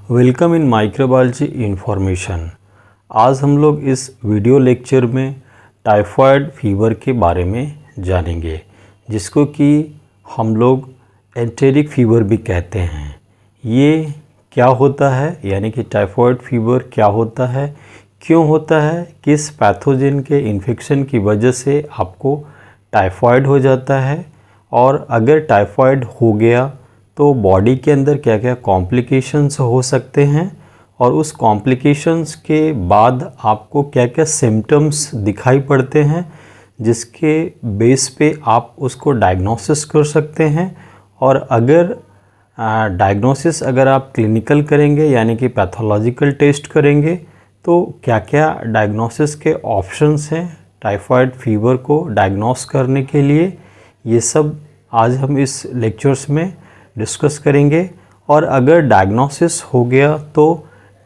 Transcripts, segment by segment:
Welcome in microbiology information. आज हम लोग इस वीडियो लेक्चर में टाइफाइड फीवर के बारे में जानेंगे, जिसको कि हम लोग एंटेरिक फीवर भी कहते हैं। ये क्या होता है, यानी कि टाइफाइड फीवर क्या होता है, क्यों होता है, किस पैथोजन के इन्फेक्शन की वजह से आपको टाइफाइड हो जाता है, और अगर टाइफाइड हो गया तो बॉडी के अंदर क्या क्या कॉम्प्लिकेशंस हो सकते हैं, और उस कॉम्प्लिकेशंस के बाद आपको क्या क्या सिम्टम्स दिखाई पड़ते हैं, जिसके बेस पे आप उसको डायग्नोसिस कर सकते हैं। और अगर डायग्नोसिस अगर आप क्लिनिकल करेंगे यानी कि पैथोलॉजिकल टेस्ट करेंगे, तो क्या क्या डायग्नोसिस के ऑप्शंस हैं टाइफाइड फीवर को डायग्नोस करने के लिए, ये सब आज हम इस लेक्चर्स में डिस्कस करेंगे। और अगर डायग्नोसिस हो गया तो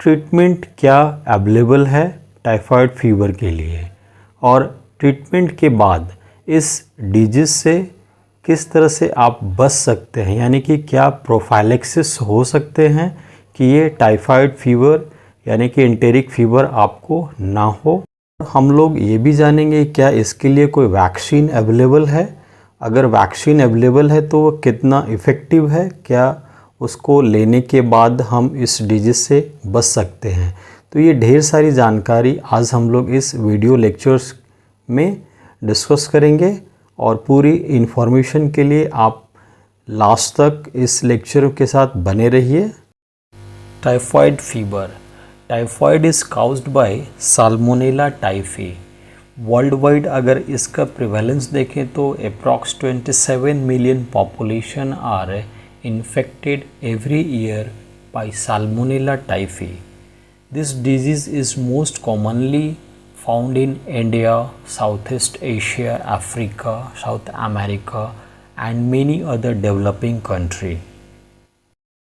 ट्रीटमेंट क्या अवेलेबल है टाइफाइड फीवर के लिए, और ट्रीटमेंट के बाद इस डिजीज़ से किस तरह से आप बच सकते हैं, यानी कि क्या प्रोफाइलेक्सिस हो सकते हैं कि ये टाइफाइड फीवर यानी कि एंटेरिक फीवर आपको ना हो। हम लोग ये भी जानेंगे क्या इसके लिए कोई वैक्सीन अवेलेबल है, अगर वैक्सीन अवेलेबल है तो वो कितना इफ़ेक्टिव है, क्या उसको लेने के बाद हम इस डिजीज़ से बच सकते हैं। तो ये ढेर सारी जानकारी आज हम लोग इस वीडियो लेक्चर्स में डिस्कस करेंगे, और पूरी इन्फॉर्मेशन के लिए आप लास्ट तक इस लेक्चर के साथ बने रहिए। Typhoid fever. Typhoid is caused by salmonella typhi. World wide अगर इसका प्रिवेलेंस देखें तो approx 27 million population are infected every year by salmonella typhi. This disease is most commonly found in India, south east Asia, Africa, south America and many other developing country.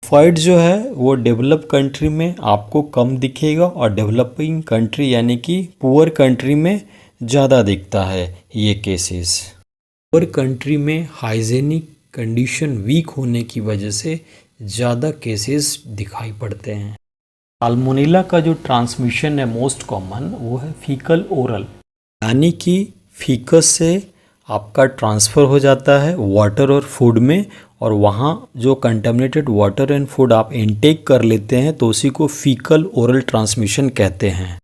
Typhoid जो है वो develop country में आपको कम दिखेगा, और developing country यानी कि poor country में ज़्यादा दिखता है ये केसेस। पुअर कंट्री में हाइजीनिक कंडीशन वीक होने की वजह से ज़्यादा केसेस दिखाई पड़ते हैं। साल्मोनेला का जो ट्रांसमिशन है मोस्ट कॉमन वो है फीकल ओरल, यानी कि फीकस से आपका ट्रांसफ़र हो जाता है वाटर और फूड में, और वहाँ जो कंटामिनेटेड वाटर एंड फूड आप इनटेक कर लेते हैं तो उसी को फीकल ओरल ट्रांसमिशन कहते हैं।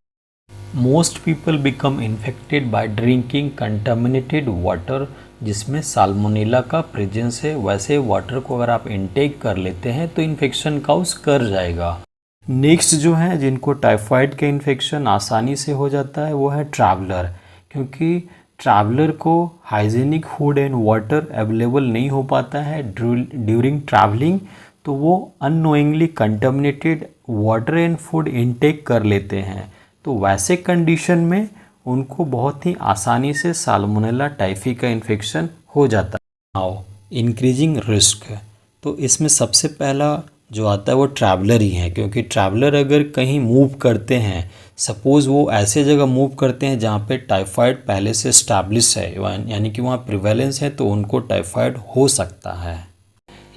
Most people become infected by drinking contaminated water, जिसमें साल्मोनेला का प्रेजेंस है। वैसे वाटर को अगर आप इनटेक कर लेते हैं तो इन्फेक्शन काउज कर जाएगा। नेक्स्ट जो है जिनको टाइफाइड का इन्फेक्शन आसानी से हो जाता है वो है ट्रैवलर, क्योंकि ट्रैवलर को hygienic food and water available नहीं हो पाता है ड्यूरिंग ट्रैवलिंग, तो वो unknowingly contaminated water and food intake कर लेते हैं। तो वैसे कंडीशन में उनको बहुत ही आसानी से साल्मोनेला टाइफी का इन्फेक्शन हो जाता है। नाउ इंक्रीजिंग रिस्क, तो इसमें सबसे पहला जो आता है वो ट्रैवलर ही है, क्योंकि ट्रैवलर अगर कहीं मूव करते हैं, सपोज़ वो ऐसे जगह मूव करते हैं जहाँ पे टाइफाइड पहले से इस्टेब्लिश है, यानी कि वहाँ प्रिवेलेंस है, तो उनको टाइफाइड हो सकता है।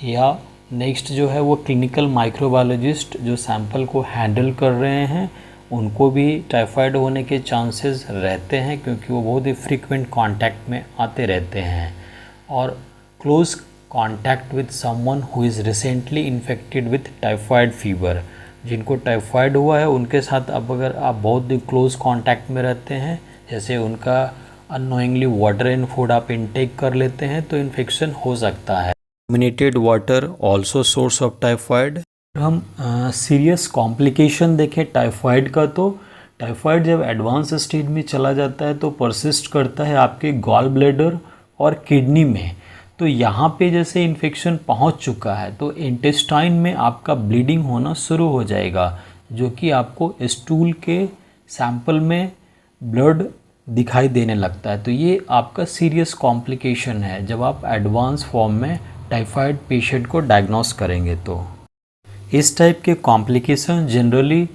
या नेक्स्ट जो है वो क्लिनिकल माइक्रोबायोलॉजिस्ट जो सैंपल को हैंडल कर रहे हैं, उनको भी टाइफाइड होने के चांसेस रहते हैं, क्योंकि वो बहुत ही फ्रीक्वेंट कांटेक्ट में आते रहते हैं। और close contact with someone who is recently infected with typhoid fever, जिनको टाइफाइड हुआ है उनके साथ अब अगर आप बहुत ही क्लोज कांटेक्ट में रहते हैं, जैसे उनका अननोइंगली वाटर एंड फूड आप इनटेक कर लेते हैं, तो इन्फेक्शन हो सकता है। Contaminated water also source of typhoid. हम सीरियस कॉम्प्लिकेशन देखें टाइफाइड का, तो टाइफाइड जब एडवांस स्टेज में चला जाता है तो परसिस्ट करता है आपके गॉल ब्लैडर और किडनी में। तो यहाँ पे जैसे इन्फेक्शन पहुँच चुका है तो इंटेस्टाइन में आपका ब्लीडिंग होना शुरू हो जाएगा, जो कि आपको स्टूल के सैंपल में ब्लड दिखाई देने लगता है। तो ये आपका सीरियस कॉम्प्लिकेशन है जब आप एडवांस फॉर्म में टाइफाइड पेशेंट को डायग्नोस करेंगे। तो इस टाइप के कॉम्प्लिकेशन जनरली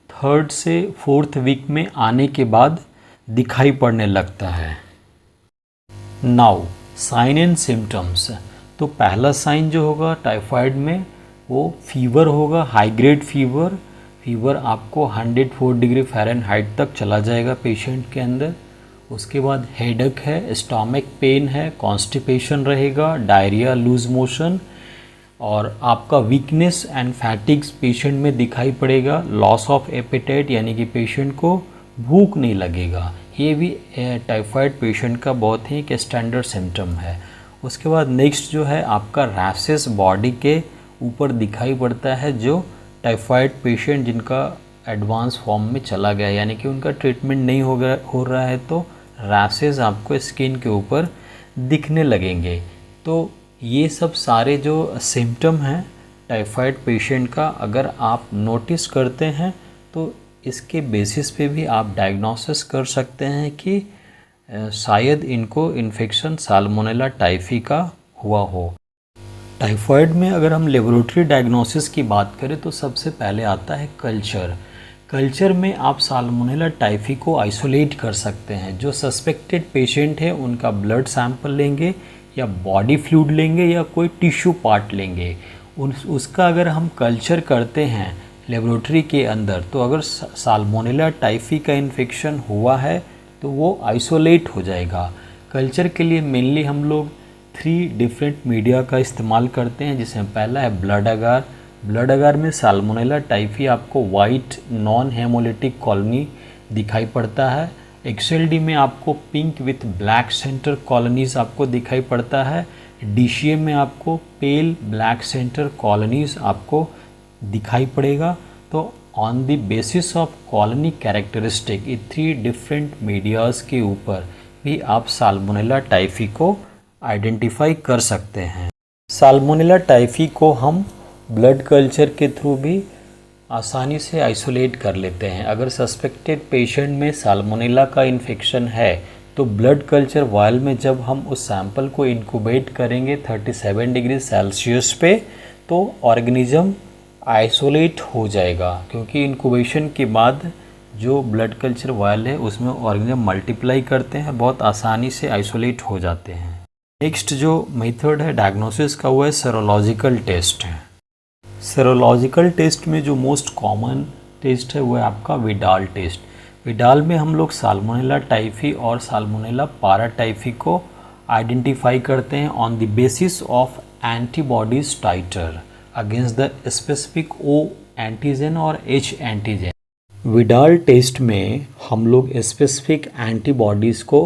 3rd से 4th वीक में आने के बाद दिखाई पड़ने लगता है। नाउ साइन एंड सिम्टम्स, तो पहला साइन जो होगा टाइफाइड में वो फीवर होगा, हाई ग्रेड फीवर। फीवर आपको 104 डिग्री फ़ारेनहाइट तक चला जाएगा पेशेंट के अंदर। उसके बाद हेडेक है, स्टमक पेन है, कॉन्स्टिपेशन रहेगा, डायरिया, लूज मोशन, और आपका वीकनेस एंड फैटिग्स पेशेंट में दिखाई पड़ेगा। लॉस ऑफ एपेटाइट यानी कि पेशेंट को भूख नहीं लगेगा। ये भी टाइफाइड पेशेंट का बहुत ही एक स्टैंडर्ड सिम्टम है। उसके बाद नेक्स्ट जो है आपका रैशेस बॉडी के ऊपर दिखाई पड़ता है, जो टाइफाइड पेशेंट जिनका एडवांस फॉर्म में चला गया यानी कि उनका ट्रीटमेंट नहीं हो रहा है तो रैशेस आपको स्किन के ऊपर दिखने लगेंगे। तो ये सब सारे जो सिम्टम हैं टाइफाइड पेशेंट का अगर आप नोटिस करते हैं तो इसके बेसिस पे भी आप डायग्नोसिस कर सकते हैं कि शायद इनको इन्फेक्शन साल्मोनेला टाइफी का हुआ हो। टाइफाइड में अगर हम लेबोरेटरी डायग्नोसिस की बात करें तो सबसे पहले आता है कल्चर। कल्चर में आप साल्मोनेला टाइफी को आइसोलेट कर सकते हैं। जो सस्पेक्टेड पेशेंट है उनका ब्लड सैंपल लेंगे या बॉडी फ्लूइड लेंगे या कोई टिश्यू पार्ट लेंगे। उसका अगर हम कल्चर करते हैं लेबोरेटरी के अंदर तो अगर साल्मोनेला टाइफी का इन्फेक्शन हुआ है तो वो आइसोलेट हो जाएगा। कल्चर के लिए मेनली हम लोग 3 डिफरेंट मीडिया का इस्तेमाल करते हैं, जिसमें पहला है ब्लड अगार। ब्लड अगार में साल्मोनेला टाइफी आपको वाइट नॉन हेमोलिटिक कॉलोनी दिखाई पड़ता है। XLD में आपको pink with black centre colonies आपको दिखाई पड़ता है। DCA में आपको पेल ब्लैक सेंटर कॉलोनीज़ आपको दिखाई पड़ेगा। तो on the basis of colony characteristic ये 3 डिफरेंट मीडियाज़ के ऊपर भी आप साल्मोनेला टाइफी को आइडेंटिफाई कर सकते हैं। साल्मोनेला टाइफी को हम ब्लड कल्चर के थ्रू भी आसानी से आइसोलेट कर लेते हैं। अगर सस्पेक्टेड पेशेंट में साल्मोनेला का इन्फेक्शन है तो ब्लड कल्चर वायल में जब हम उस सैंपल को इंक्यूबेट करेंगे 37 डिग्री सेल्सियस पे तो ऑर्गेनिज्म आइसोलेट हो जाएगा, क्योंकि इंक्यूबेशन के बाद जो ब्लड कल्चर वायल है उसमें ऑर्गेनिज्म मल्टीप्लाई करते हैं, बहुत आसानी से आइसोलेट हो जाते हैं। नेक्स्ट जो मेथड है डायग्नोसिस का वो है सेरोलॉजिकल टेस्ट है। सेरोलॉजिकल टेस्ट में जो मोस्ट कॉमन टेस्ट है वो है आपका विडाल टेस्ट। विडाल में हम लोग साल्मोनेला टाइफी और साल्मोनेला पाराटाइफी को आइडेंटिफाई करते हैं on the basis of antibodies titre against the specific O antigen और H एंटीजन। विडाल टेस्ट में हम लोग स्पेसिफिक एंटीबॉडीज़ को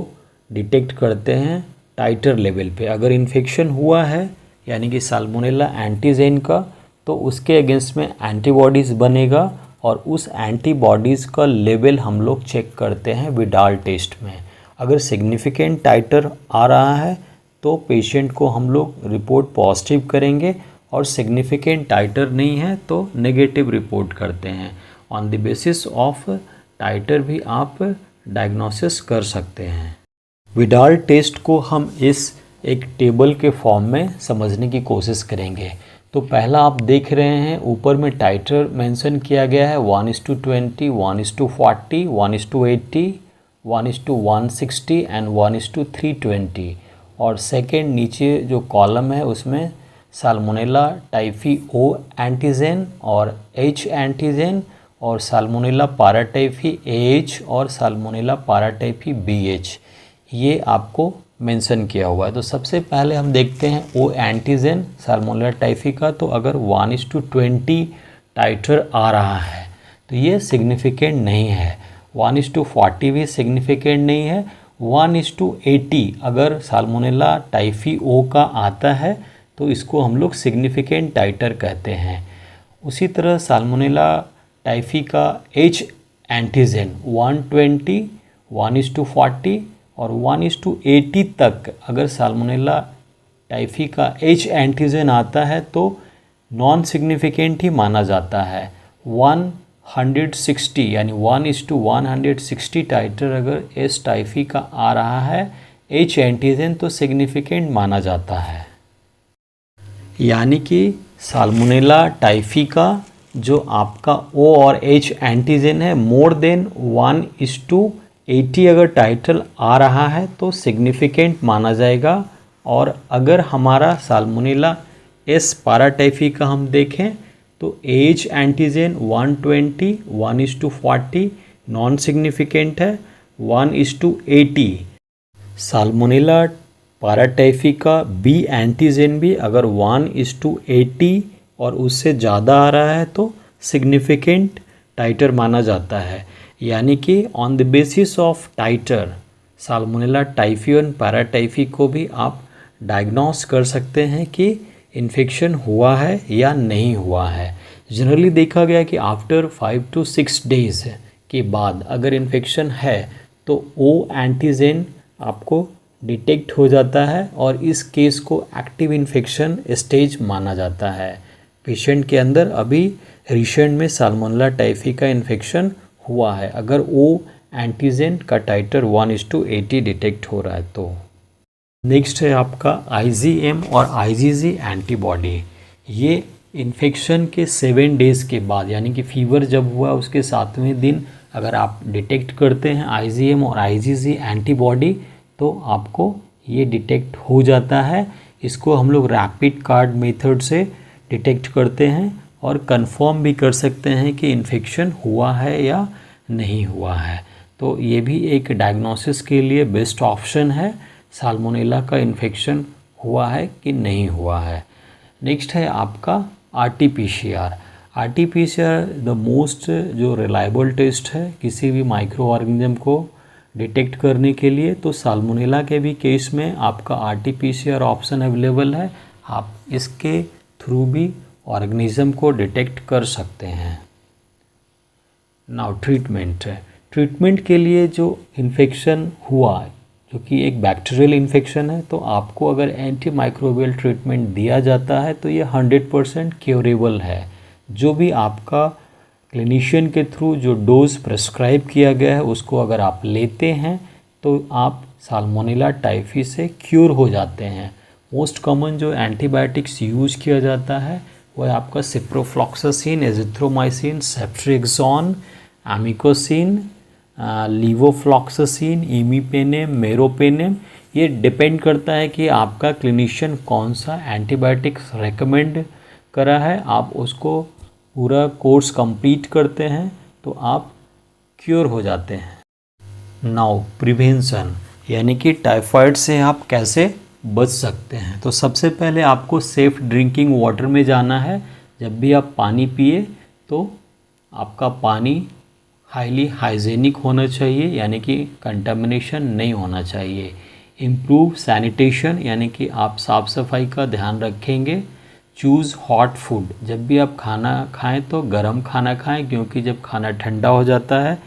डिटेक्ट करते हैं टाइटर लेवल पे। अगर इन्फेक्शन हुआ है यानी कि साल्मोनेला एंटीजन का तो उसके अगेंस्ट में एंटीबॉडीज़ बनेगा और उस एंटीबॉडीज़ का लेवल हम लोग चेक करते हैं विडाल टेस्ट में। अगर सिग्निफिकेंट टाइटर आ रहा है तो पेशेंट को हम लोग रिपोर्ट पॉजिटिव करेंगे और सिग्निफिकेंट टाइटर नहीं है तो नेगेटिव रिपोर्ट करते हैं। ऑन द बेसिस ऑफ टाइटर भी आप डायग्नोसिस कर सकते हैं। विडाल टेस्ट को हम इस एक टेबल के फॉर्म में समझने की कोशिश करेंगे। तो पहला आप देख रहे हैं ऊपर में टाइटर मेंशन किया गया है 1:20, 1:40, 1:80, 1:160 एंड 1:320। और सेकेंड नीचे जो कॉलम है उसमें साल्मोनेला टाइफी O एंटीजन और H एंटीजन और साल्मोनेला पाराटाइफी AH और साल्मोनेला पाराटाइफी BH ये आपको मेंशन किया हुआ है। तो सबसे पहले हम देखते हैं O एंटीजन साल्मोनेला टाइफी का। तो अगर 1:20 टाइटर आ रहा है तो ये सिग्निफिकेंट नहीं है। 1:40 भी सिग्निफिकेंट नहीं है। 1:80 अगर साल्मोनेला टाइफी O का आता है तो इसको हम लोग सिग्निफिकेंट टाइटर कहते हैं। उसी तरह साल्मोनेला टाइफी का H एंटीजन 120, 1:40 और 1:80 तक अगर साल्मोनेला टाइफी का H एंटीजन आता है तो नॉन सिग्निफिकेंट ही माना जाता है। 160 यानी 1:160 टाइटर अगर S टाइफी का आ रहा है H एंटीजन तो सिग्निफिकेंट माना जाता है। यानी कि साल्मोनेला टाइफी का जो आपका O और H एंटीजन है मोर देन 1:80 अगर टाइटर आ रहा है तो सिग्निफिकेंट माना जाएगा। और अगर हमारा साल्मोनेला एस पैराटाइफी का हम देखें तो एज एंटीजन 120, 1:40 नॉन सिग्निफिकेंट है, 1:80। साल्मोनेला पैराटाइफी का बी एंटीजन भी अगर 1:80 और उससे ज़्यादा आ रहा है तो सिग्निफिकेंट टाइटर माना जाता है। यानी कि on the basis of titre Salmonella typhi और पैराटाइफी को भी आप डायग्नोस कर सकते हैं कि इन्फेक्शन हुआ है या नहीं हुआ है। जनरली देखा गया कि आफ्टर 5 to 6 डेज़ के बाद अगर इन्फेक्शन है तो ओ एंटीजन आपको डिटेक्ट हो जाता है और इस केस को एक्टिव इन्फेक्शन स्टेज माना जाता है। पेशेंट के अंदर अभी रिसेंट में साल्मोनेला टाइफी का इन्फेक्शन हुआ है अगर ओ एंटीजन का टाइटर 1:80 डिटेक्ट हो रहा है तो। नेक्स्ट है आपका IgM और IgG एंटीबॉडी। ये इन्फेक्शन के 7 डेज़ के बाद यानी कि फीवर जब हुआ उसके 7वें दिन अगर आप डिटेक्ट करते हैं IgM और IgG एंटीबॉडी तो आपको ये डिटेक्ट हो जाता है। इसको हम लोग रैपिड कार्ड मेथड से डिटेक्ट करते हैं और कंफर्म भी कर सकते हैं कि इन्फेक्शन हुआ है या नहीं हुआ है। तो ये भी एक डायग्नोसिस के लिए बेस्ट ऑप्शन है साल्मोनेला का इन्फेक्शन हुआ है कि नहीं हुआ है। नेक्स्ट है आपका RT-PCR। RT-PCR द मोस्ट जो रिलायबल टेस्ट है किसी भी माइक्रो ऑर्गेनिज्म को डिटेक्ट करने के लिए। तो साल्मोनेला के भी केस में आपका RT-PCR ऑप्शन अवेलेबल है, आप इसके थ्रू भी ऑर्गेनिज्म को डिटेक्ट कर सकते हैं। नाउ ट्रीटमेंट के लिए जो इन्फेक्शन हुआ जो कि एक बैक्टीरियल इन्फेक्शन है तो आपको अगर एंटी माइक्रोबियल ट्रीटमेंट दिया जाता है तो ये 100% क्योरेबल है। जो भी आपका क्लिनिशियन के थ्रू जो डोज प्रेस्क्राइब किया गया है उसको अगर आप लेते हैं तो आप साल्मोनेला टाइफी से क्योर हो जाते हैं। मोस्ट कॉमन जो एंटीबायोटिक्स यूज किया जाता है वह आपका सिप्रोफ्लॉक्सासिन, एजिथ्रोमाइसिन, सेफ्ट्रिक्सोन, एमिकोसिन, लीवोफ्लॉक्सासिन, इमीपेनेम, मेरोपेनेम। ये डिपेंड करता है कि आपका क्लिनिशियन कौन सा एंटीबायोटिक्स रेकमेंड करा है, आप उसको पूरा कोर्स कंप्लीट करते हैं तो आप क्योर हो जाते हैं। नाउ प्रिवेंशन यानी कि टाइफाइड से आप कैसे बच सकते हैं। तो सबसे पहले आपको सेफ़ ड्रिंकिंग वाटर में जाना है। जब भी आप पानी पिए तो आपका पानी हाईली हाइजेनिक होना चाहिए यानी कि कंटामिनेशन नहीं होना चाहिए। इम्प्रूव सैनिटेशन यानी कि आप साफ़ सफाई का ध्यान रखेंगे। चूज़ हॉट फूड, जब भी आप खाना खाएं तो गर्म खाना खाएं क्योंकि जब खाना ठंडा हो जाता है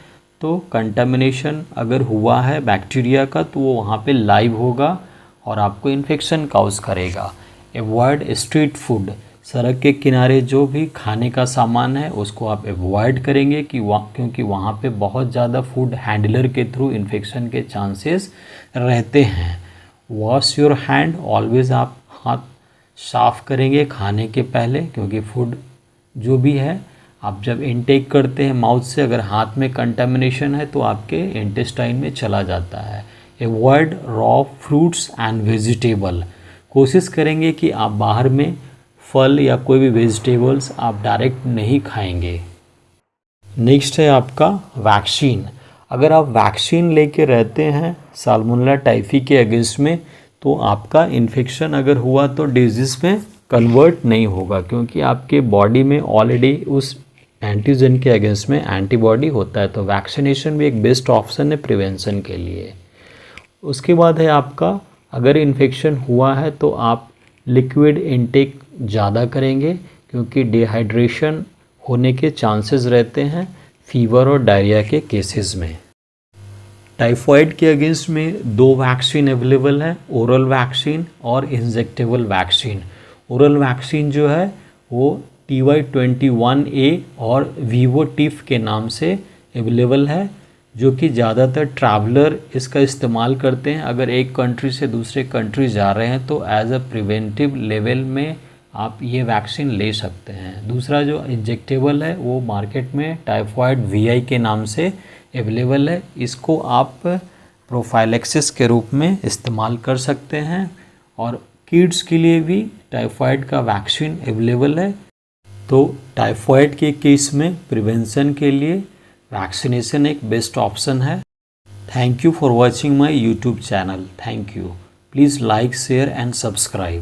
तो कंटामिनेशन अगर हुआ है बैक्टीरिया का तो वो वहाँ पे लाइव होगा और आपको इन्फेक्शन काउज करेगा। अवॉइड स्ट्रीट फूड, सड़क के किनारे जो भी खाने का सामान है उसको आप अवॉइड करेंगे क्योंकि वहाँ पे बहुत ज़्यादा फूड हैंडलर के थ्रू इन्फेक्शन के चांसेस रहते हैं। वॉश योर हैंड, ऑलवेज़ आप हाथ साफ़ करेंगे खाने के पहले क्योंकि फूड जो भी है आप जब इनटेक करते हैं माउथ से अगर हाथ में कंटामिनेशन है तो आपके इंटेस्टाइन में चला जाता है। Avoid raw fruits and vegetable, कोशिश करेंगे कि आप बाहर में फल या कोई भी वेजिटेबल्स आप डायरेक्ट नहीं खाएंगे। नेक्स्ट है आपका वैक्सीन। अगर आप वैक्सीन लेके रहते हैं साल्मोनेला टाइफी के अगेंस्ट में तो आपका इन्फेक्शन अगर हुआ तो डिजीज़ में कन्वर्ट नहीं होगा क्योंकि आपके बॉडी में ऑलरेडी उस एंटीजन के अगेंस्ट में एंटीबॉडी होता है। तो वैक्सीनेशन भी एक बेस्ट ऑप्शन है प्रिवेंशन के लिए। उसके बाद है आपका अगर इन्फेक्शन हुआ है तो आप लिक्विड इनटेक ज़्यादा करेंगे क्योंकि डिहाइड्रेशन होने के चांसेस रहते हैं फीवर और डायरिया के केसेस में। टाइफाइड के अगेंस्ट में 2 वैक्सीन अवेलेबल है, ओरल वैक्सीन और इंजेक्टेबल वैक्सीन। ओरल वैक्सीन जो है वो TY21A और वीवोटिफ के नाम से अवेलेबल है जो कि ज़्यादातर ट्रैवलर इसका इस्तेमाल करते हैं। अगर एक कंट्री से दूसरे कंट्री जा रहे हैं तो एज अ प्रिवेंटिव लेवल में आप ये वैक्सीन ले सकते हैं। दूसरा जो इंजेक्टेबल है वो मार्केट में टाइफाइड VI के नाम से अवेलेबल है। इसको आप प्रोफाइलेक्सिस के रूप में इस्तेमाल कर सकते हैं और किड्स के लिए भी टाइफाइड का वैक्सीन अवेलेबल है। तो टाइफाइड के केस में प्रिवेंशन के लिए वैक्सीनेशन एक बेस्ट ऑप्शन है। Thank you for watching my YouTube channel. Thank you. Please like, share and subscribe.